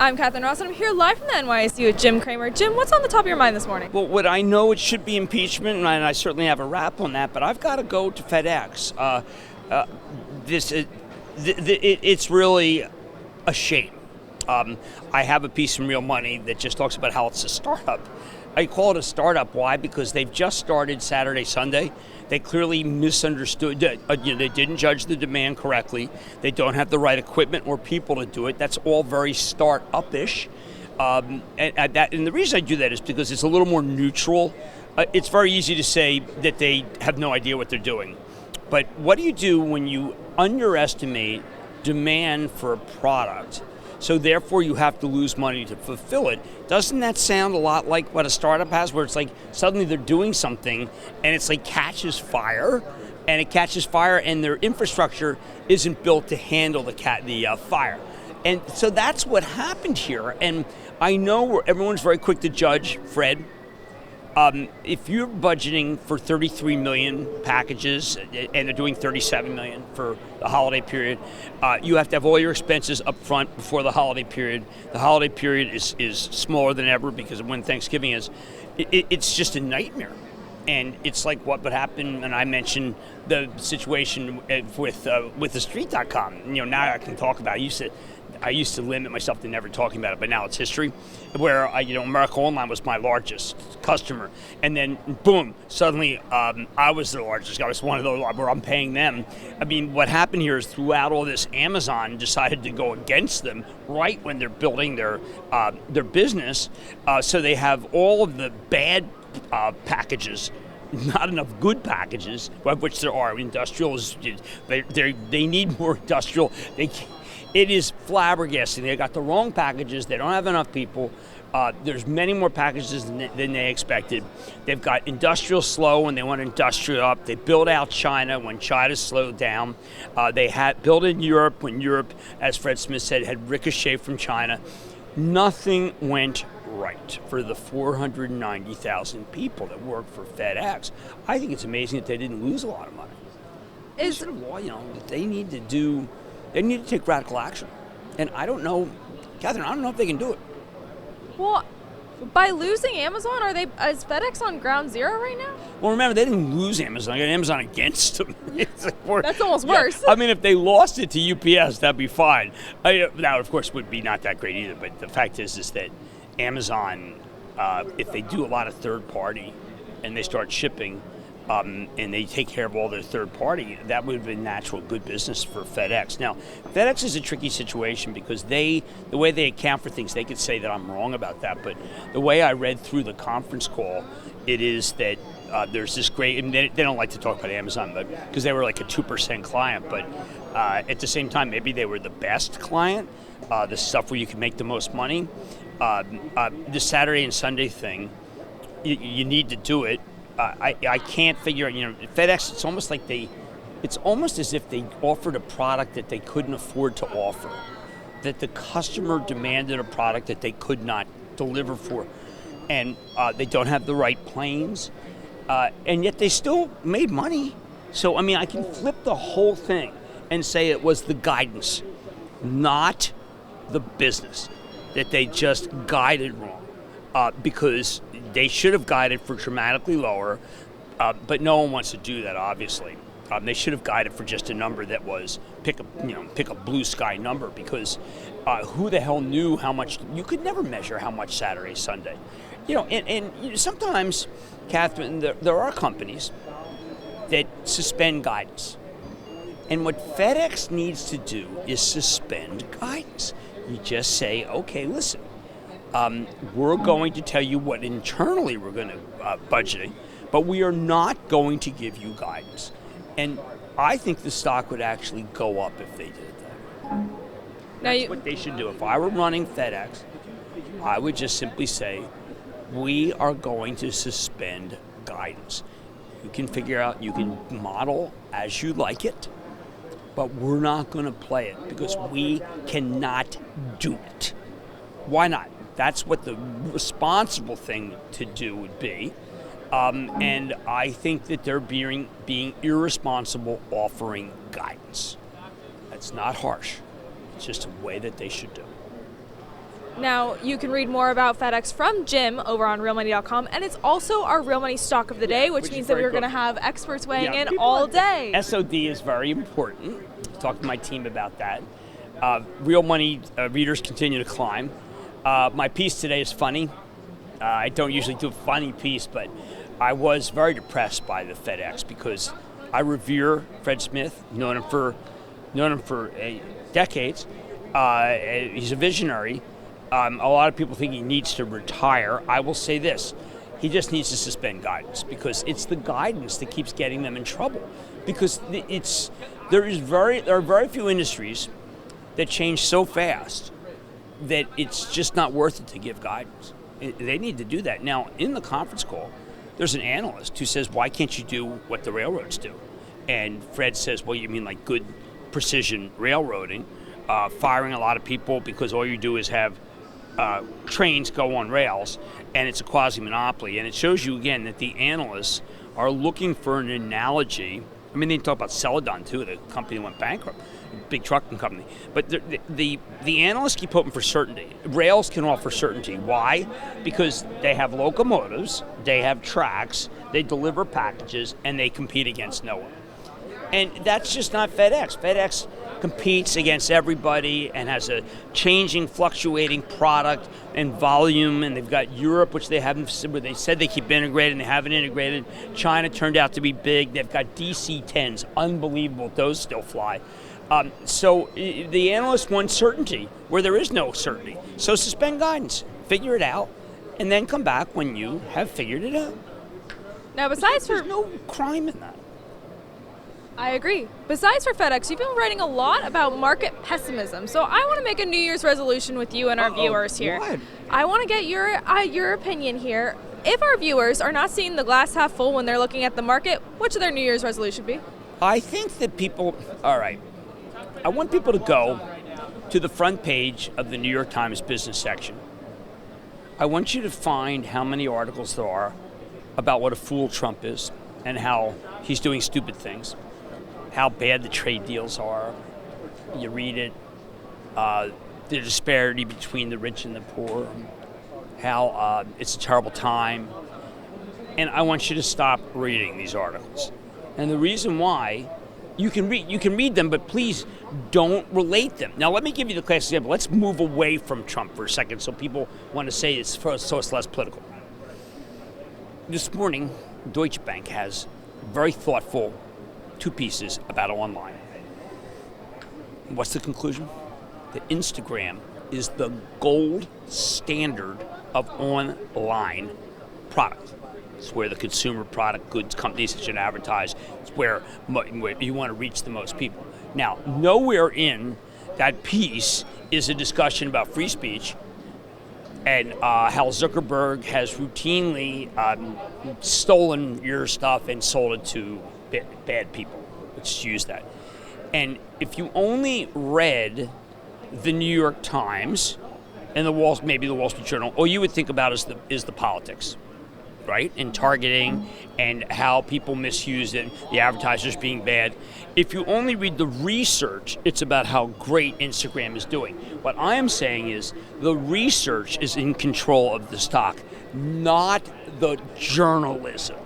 I'm Catherine Ross, and I'm here live from the NYSE with Jim Cramer. Jim, what's on the top of your mind this morning? Well, what I know, it should be impeachment, and I certainly have a rap on that, but I've got to go to FedEx. It's really a shame. I have a piece from Real Money that just talks about how it's a startup. I call it a startup. Why? Because they've just started Saturday, Sunday. They clearly misunderstood. They didn't judge the demand correctly. They don't have the right equipment or people to do it. That's all very startup-ish. And the reason I do that is because it's a little more neutral. It's very easy to say that they have no idea what they're doing. But what do you do when you underestimate demand for a product? So therefore you have to lose money to fulfill it. Doesn't that sound a lot like what a startup has, where it's like suddenly they're doing something and it's like catches fire, and their infrastructure isn't built to handle the fire. And so that's what happened here. And I know everyone's very quick to judge, Fred. If you're budgeting for 33 million packages and they're doing 37 million for the holiday period, you have to have all your expenses up front before the holiday period. The holiday period is smaller than ever because of when Thanksgiving is. It's just a nightmare. And it's like what would happen, and I mentioned the situation with TheStreet.com. Now I can talk about it. I used to limit myself to never talking about it, but now it's history. Where America Online was my largest customer, and then boom, suddenly I was the largest. I was one of those where I'm paying them. I mean, what happened here is throughout all this, Amazon decided to go against them right when they're building their business. So they have all of the bad packages. Not enough good packages, of which there are. Industrial is they need more industrial. It is flabbergasting. They got the wrong packages. They don't have enough people. There's many more packages than they expected. They've got industrial slow when they want industrial up. They build out China when China's slowed down. They had built in Europe when Europe, as Fred Smith said, had ricocheted from China. Nothing went right for the 490,000 people that work for FedEx. I think it's amazing that they didn't lose a lot of money. They need to take radical action. And I don't know, Catherine, I don't know if they can do it. Well, by losing Amazon, is FedEx on ground zero right now? Well, remember, they didn't lose Amazon. They got Amazon against them. That's almost worse. I mean, if they lost it to UPS, that'd be fine. That, of course, would be not that great either. But the fact is that Amazon, if they do a lot of third party and they start shipping, and they take care of all their third party, that would have been natural good business for FedEx. Now, FedEx is a tricky situation because the way they account for things, they could say that I'm wrong about that, but the way I read through the conference call, it is that there's this great, and they don't like to talk about Amazon, but because they were like a 2% client, but at the same time, maybe they were the best client, the stuff where you can make the most money. The Saturday and Sunday thing, you need to do it. I can't figure out, FedEx, it's almost as if they offered a product that they couldn't afford to offer, that the customer demanded a product that they could not deliver for, and they don't have the right planes, and yet they still made money. So, I mean, I can flip the whole thing and say it was the guidance, not the business, that they just guided wrong, because they should have guided for dramatically lower, but no one wants to do that, obviously. They should have guided for just a number that was pick a blue sky number, because who the hell knew how much? You could never measure how much Saturday, Sunday. And sometimes, Catherine, there are companies that suspend guidance. And what FedEx needs to do is suspend guidance. You just say, okay, listen, we're going to tell you what internally we're going to budgeting, but we are not going to give you guidance. And I think the stock would actually go up if they did that. That's what they should do. If I were running FedEx, I would just simply say, we are going to suspend guidance. You can model as you like it, but we're not going to play it because we cannot do it. Why not? That's what the responsible thing to do would be. And I think that they're being irresponsible offering guidance. That's not harsh. It's just a way that they should do. Now, you can read more about FedEx from Jim over on realmoney.com, and it's also our Real Money Stock of the Day, which means that we're going to have experts weighing in all day. SOD is very important. Talk to my team about that. Real Money readers continue to climb. My piece today is funny. I don't usually do a funny piece, but I was very depressed by the FedEx because I revere Fred Smith, known him for decades. He's a visionary. A lot of people think he needs to retire. I will say this. He just needs to suspend guidance because it's the guidance that keeps getting them in trouble. Because there are very few industries that change so fast that it's just not worth it to give guidance. They need to do that. Now, in the conference call, there's an analyst who says, why can't you do what the railroads do? And Fred says, well, you mean like good precision railroading, firing a lot of people because all you do is have trains go on rails, and it's a quasi-monopoly. And it shows you, again, that the analysts are looking for an analogy. I mean, they talk about Celadon, too, the company that went bankrupt, big trucking company. But the analysts keep hoping for certainty. Rails can offer certainty. Why? Because they have locomotives, they have tracks, they deliver packages, and they compete against no one. And that's just not FedEx. FedEx competes against everybody and has a changing, fluctuating product and volume. And they've got Europe, which they haven't, where they said they keep integrated, and they haven't integrated. China turned out to be big. They've got DC-10s, unbelievable. Those still fly. So the analysts want certainty where there is no certainty. So suspend guidance, figure it out, and then come back when you have figured it out. Now, besides there's no crime in that. I agree. Besides for FedEx, you've been writing a lot about market pessimism. So I want to make a New Year's resolution with you and our viewers here. What? I want to get your opinion here. If our viewers are not seeing the glass half full when they're looking at the market, what should their New Year's resolution be? I think that people, all right, I want people to go to the front page of the New York Times business section. I want you to find how many articles there are about what a fool Trump is and how he's doing stupid things, how bad the trade deals are. You read it, the disparity between the rich and the poor, how it's a terrible time. And I want you to stop reading these articles. And the reason why, you can read them, but please don't relate them. Now, let me give you the classic example. Let's move away from Trump for a second so people want to say it's less political. This morning, Deutsche Bank has very thoughtful two pieces about online. What's the conclusion? That Instagram is the gold standard of online product. It's where the consumer product goods companies should advertise. It's where you want to reach the most people. Now, nowhere in that piece is a discussion about free speech and how Zuckerberg has routinely stolen your stuff and sold it to bad people. Let's use that. And if you only read the New York Times and maybe the Wall Street Journal, all you would think about is the politics, right? And targeting and how people misuse it, the advertisers being bad. If you only read the research, it's about how great Instagram is doing. What I am saying is the research is in control of the stock, not the journalism.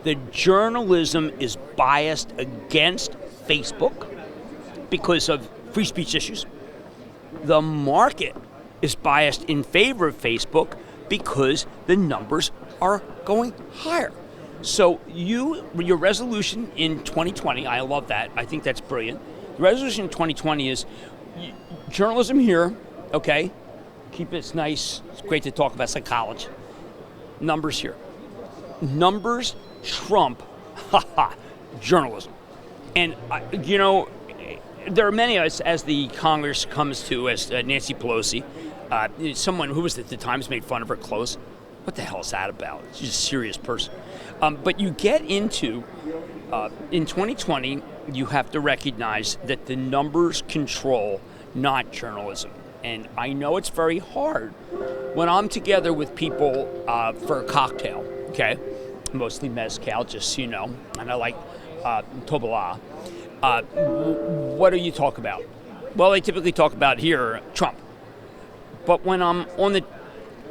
The journalism is biased against Facebook because of free speech issues. The market is biased in favor of Facebook because the numbers are going higher. So your resolution in 2020, I love that. I think that's brilliant. The resolution in 2020 is journalism here, okay? Keep it nice. It's great to talk about psychology. Numbers here. Numbers trump, journalism. And, there are many as the Congress comes to, as Nancy Pelosi, someone who was at the Times made fun of her clothes. What the hell is that about? She's a serious person. But you get into, in 2020, you have to recognize that the numbers control, not journalism. And I know it's very hard when I'm together with people for a cocktail, okay? Mostly mezcal, just so you know. And I like Tobala. What do you talk about? Well, they typically talk about here Trump. But when I'm on the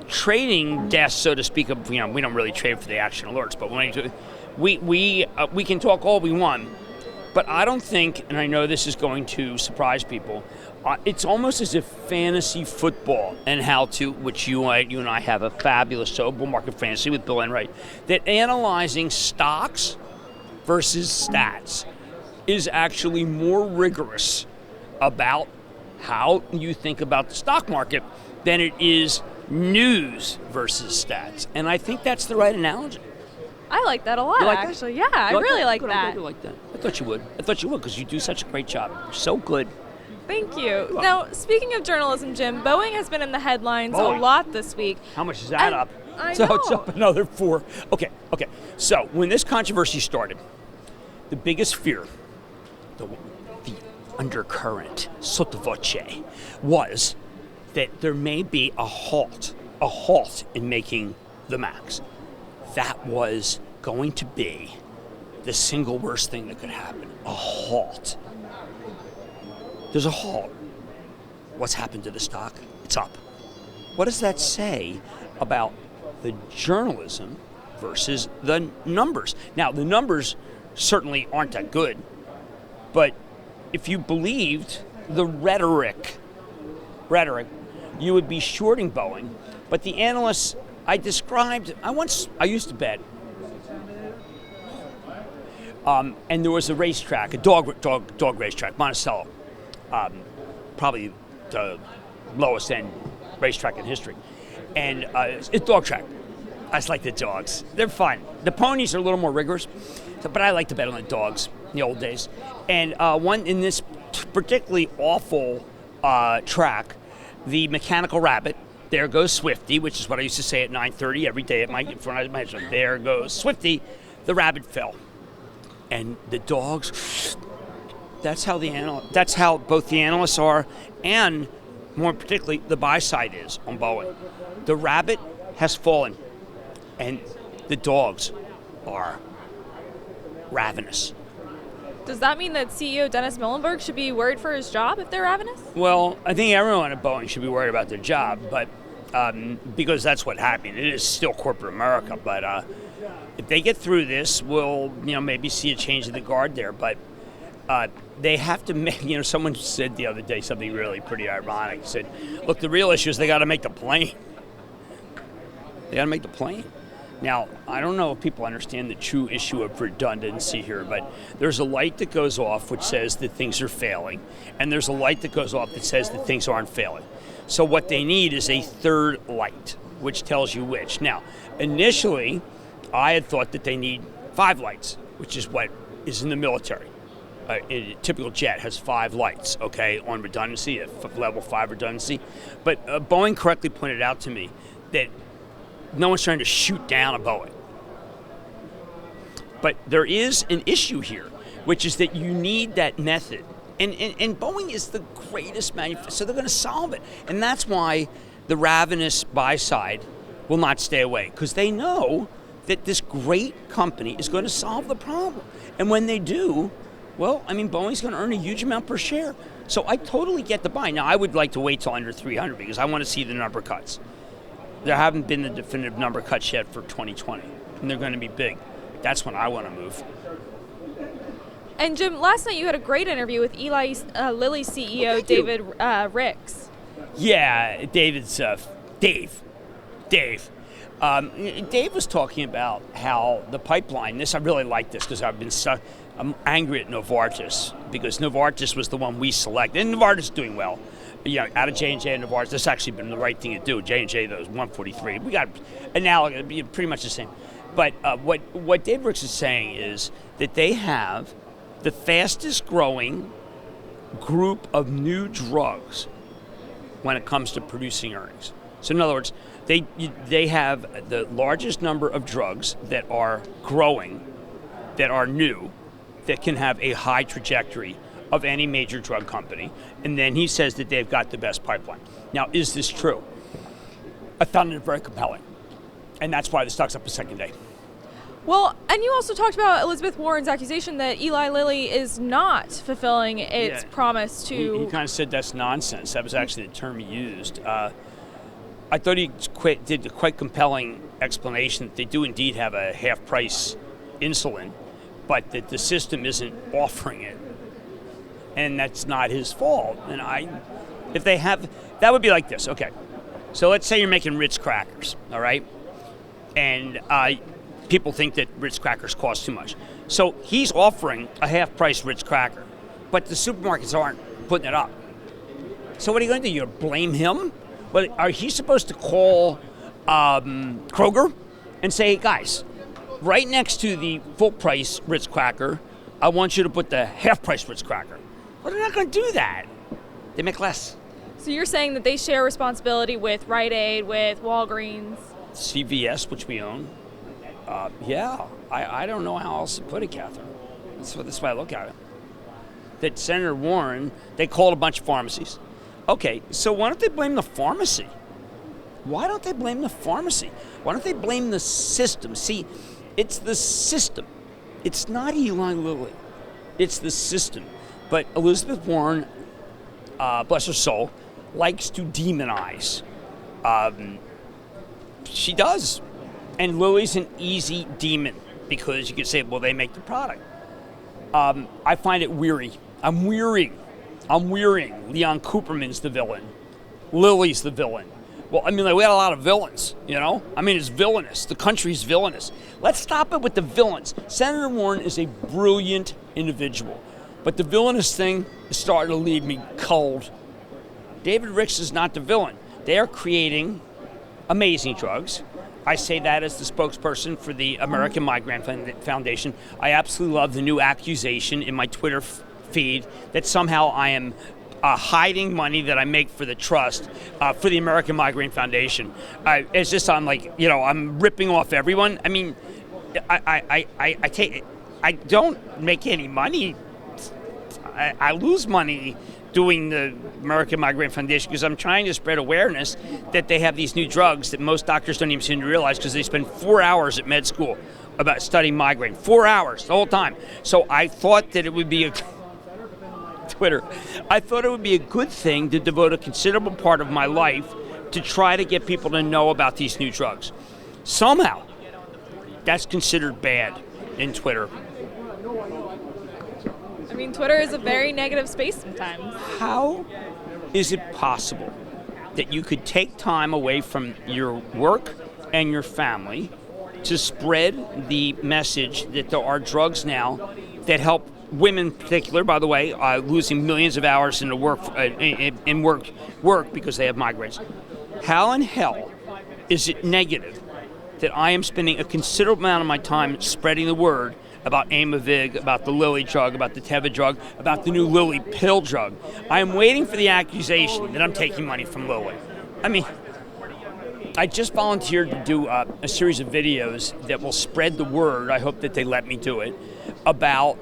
trading desk, so to speak, of we don't really trade for the action alerts, but when I do, we can talk all we want. But I don't think, and I know this is going to surprise people, it's almost as if fantasy football and how to, which you and I have a fabulous show, Bull Market Fantasy with Bill Enright, that analyzing stocks versus stats is actually more rigorous about how you think about the stock market than it is news versus stats. And I think that's the right analogy. I like that a lot, actually. That? Yeah, I really like that. I like that. I thought you would. Because you do such a great job. You're so good. Thank you. Now, speaking of journalism, Jim, Boeing has been in the headlines a lot this week. How much is that up? I know. It's up another 4. Okay. So when this controversy started, the biggest fear, the undercurrent, sotto voce, was that there may be a halt in making the MAX. That was going to be the single worst thing that could happen, a halt. There's a halt. What's happened to the stock? It's up. What does that say about the journalism versus the numbers? Now, the numbers certainly aren't that good, but if you believed the rhetoric, you would be shorting Boeing. But the analysts I used to bet, and there was a racetrack, a dog racetrack, Monticello, probably the lowest end racetrack in history, and it's a dog track. I just like the dogs; they're fun. The ponies are a little more rigorous, but I like to bet on the dogs in the old days. And one in this particularly awful track, the Mechanical Rabbit. There goes Swifty, which is what I used to say at 9:30 every day at my show. There goes Swifty. The rabbit fell, and the dogs. That's how both the analysts are, and more particularly the buy side is on Boeing. The rabbit has fallen, and the dogs are ravenous. Does that mean that CEO Dennis Muilenburg should be worried for his job if they're ravenous? Well, I think everyone at Boeing should be worried about their job, but because that's what happened. It is still corporate America, but if they get through this, we'll maybe see a change of the guard there. But they have to make. Someone said the other day something really pretty ironic. He said, "Look, the real issue is they got to make the plane. They got to make the plane." Now, I don't know if people understand the true issue of redundancy here, but there's a light that goes off which says that things are failing, and there's a light that goes off that says that things aren't failing. So what they need is a third light, which tells you which. Now, initially, I had thought that they need 5 lights, which is what is in the military. A typical jet has 5 lights, on redundancy, level 5 redundancy. But Boeing correctly pointed out to me that no one's trying to shoot down a Boeing. But there is an issue here, which is that you need that method. And Boeing is the greatest manufacturer, so they're going to solve it. And that's why the ravenous buy side will not stay away, because they know that this great company is going to solve the problem. And when they do, Boeing's going to earn a huge amount per share. So I totally get the buy. Now, I would like to wait till under 300 because I want to see the number cuts. There haven't been the definitive number cuts yet for 2020, and they're going to be big. That's when I want to move. And Jim, last night you had a great interview with Eli Lilly CEO David Ricks. Yeah, Dave. Dave was talking about how the pipeline. I really like this because I'm angry at Novartis because Novartis was the one we selected, and Novartis is doing well. Out of J&J and Novartis, this actually been the right thing to do. J&J, though, is 143. We got analogous, pretty much the same. But what Dave Ricks is saying is that they have the fastest growing group of new drugs when it comes to producing earnings. So in other words, they have the largest number of drugs that are growing, that are new, that can have a high trajectory of any major drug company. And then he says that they've got the best pipeline. Now, is this true? I found it very compelling. And that's why the stock's up the second day. Well, and you also talked about Elizabeth Warren's accusation that Eli Lilly is not fulfilling its promise to... He kind of said that's nonsense. That was actually the term he used. I thought he did a quite compelling explanation that they do indeed have a half-price insulin, but that the system isn't offering it, and that's not his fault. And if they have, that would be like this. Okay, so let's say you're making Ritz crackers, all right, and people think that Ritz crackers cost too much. So he's offering a half-price Ritz cracker, but the supermarkets aren't putting it up. So what are you going to do? You blame him? Well, are he supposed to call Kroger and say, hey, guys, right next to the full-price Ritz cracker, I want you to put the half-price Ritz cracker? Well, they're not going to do that. They make less. So you're saying that they share responsibility with Rite Aid, with Walgreens? CVS, which we own. Yeah, I don't know how else to put it, Catherine. That's why I look at it. That Senator Warren, they called a bunch of pharmacies. Okay, so why don't they blame the pharmacy? Why don't they blame the pharmacy? Why don't they blame the system? See, it's the system. It's not Eli Lilly. It's the system. But Elizabeth Warren, bless her soul, likes to demonize. She does. And Lilly's an easy demon because you could say, well, they make the product. I find it weary. I'm wearying. Leon Cooperman's the villain. Lilly's the villain. Well, I mean, like, we had a lot of villains, you know? I mean, it's villainous. The country's villainous. Let's stop it with the villains. Senator Warren is a brilliant individual. But the villainous thing is starting to leave me cold. David Ricks is not the villain. They are creating amazing drugs. I say that as the spokesperson for the American Migraine Foundation. I absolutely love the new accusation in my Twitter feed that somehow I am hiding money that I make for the trust for the American Migraine Foundation. It's just I'm ripping off everyone. I mean, I don't make any money. I lose money doing the American Migraine Foundation because I'm trying to spread awareness that they have these new drugs that most doctors don't even seem to realize because they spend 4 hours at med school about studying migraine. 4 hours the whole time. So I thought that it would be I thought it would be a good thing to devote a considerable part of my life to try to get people to know about these new drugs. Somehow, that's considered bad in Twitter. I mean, Twitter is a very negative space sometimes. How is it possible that you could take time away from your work and your family to spread the message that there are drugs now that help women in particular, by the way, losing millions of hours in work because they have migraines? How in hell is it negative that I am spending a considerable amount of my time spreading the word about Aimovig, about the Lilly drug, about the Teva drug, about the new Lilly pill drug? I am waiting for the accusation that I'm taking money from Lilly. I mean, I just volunteered to do a series of videos that will spread the word, I hope that they let me do it, about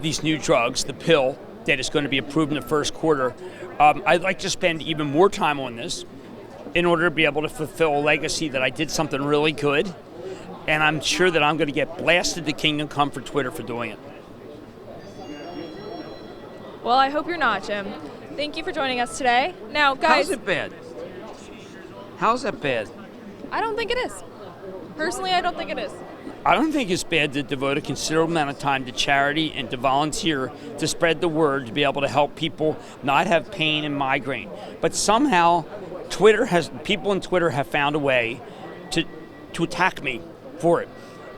these new drugs, the pill that is going to be approved in the first quarter. I'd like to spend even more time on this in order to be able to fulfill a legacy that I did something really good. And I'm sure that I'm going to get blasted to kingdom come for Twitter for doing it. Well, I hope you're not, Jim. Thank you for joining us today. Now, guys... How's it bad? How's that bad? I don't think it is. Personally, I don't think it is. I don't think it's bad to devote a considerable amount of time to charity and to volunteer to spread the word, to be able to help people not have pain and migraine. But somehow, people in Twitter have found a way to attack me for it.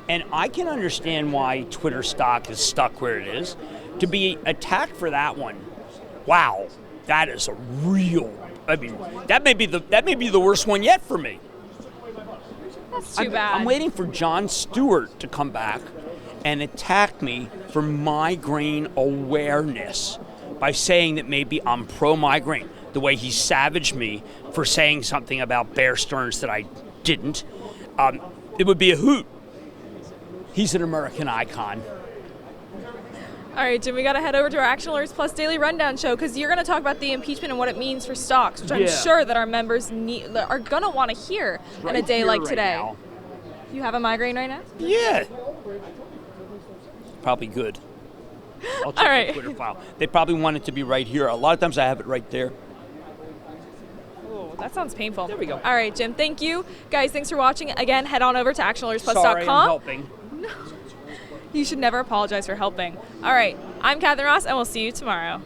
And I can understand why Twitter stock is stuck where it is. To be attacked for that one, wow, that is a real, I mean, that may be the worst one yet for me. That's too bad. I'm waiting for Jon Stewart to come back and attack me for migraine awareness by saying that maybe I'm pro-migraine, the way he savaged me for saying something about Bear Stearns that I didn't. It would be a hoot. He's an American icon. All right, Jim, we got to head over to our Action Alerts Plus Daily Rundown show because you're going to talk about the impeachment and what it means for stocks, which I'm sure that our members are going to want to hear on a day like today. Now. You have a migraine right now? Yeah. Probably good. I'll check All right. the Twitter file. They probably want it to be right here. A lot of times I have it right there. Oh, that sounds painful. There we go. All right, Jim, thank you. Guys, thanks for watching. Again, head on over to actionalertsplus.com. Sorry, I'm helping. You should never apologize for helping. All right, I'm Catherine Ross, and we'll see you tomorrow.